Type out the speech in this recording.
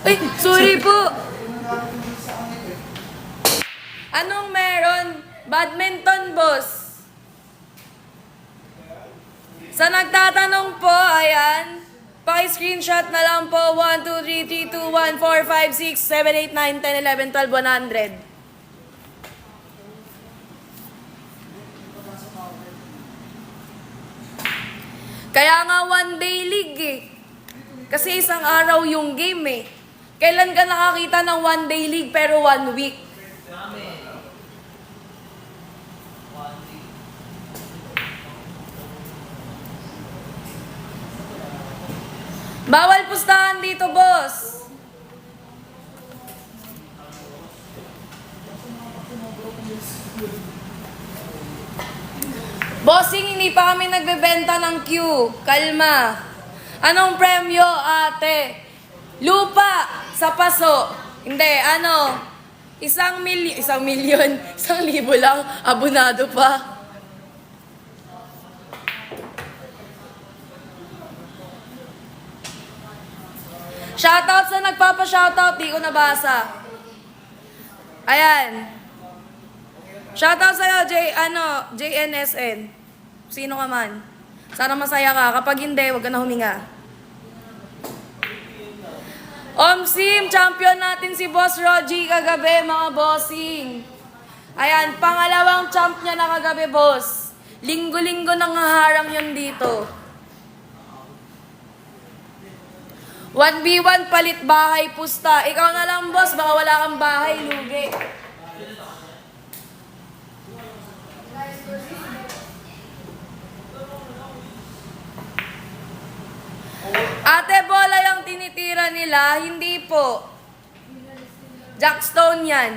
Ay, sorry po. Anong meron? Badminton, boss. Sa nagtatanong po, ayan, paki-screenshot na lang po 1, 2, 3, 3, 2, 1, 4, 5, 6, 7, 8, 9, 10, 11, 12, 100. Kaya nga one day league eh. Kasi isang araw yung game eh. Kailan ka nakakita ng one day league pero 1 week? Bawal pustahan dito, boss. Bossing, hindi pa kami nagbebenta ng Q. Kalma. Anong premyo, ate? Lupa sa paso. Hindi, ano? 1,000,000, 1,000,000 lang. Abonado pa. Shoutout sa nagpapa-shoutout, di ko nabasa. Ayan. Shoutout sa'yo, JNSN. Sino ka man. Sana masaya ka. Kapag hindi, huwag ka na huminga. Omsim, champion natin si Boss Rogie kagabi, mga bossing. Ayan, pangalawang champ niya na kagabi, boss. Linggo-linggo nang haharang yun dito. 1v1 palit bahay pusta. Ikaw na lang, boss. Baka wala kang bahay, lugi. Ate, bola yung tinitira nila. Hindi po. Jackstone yan.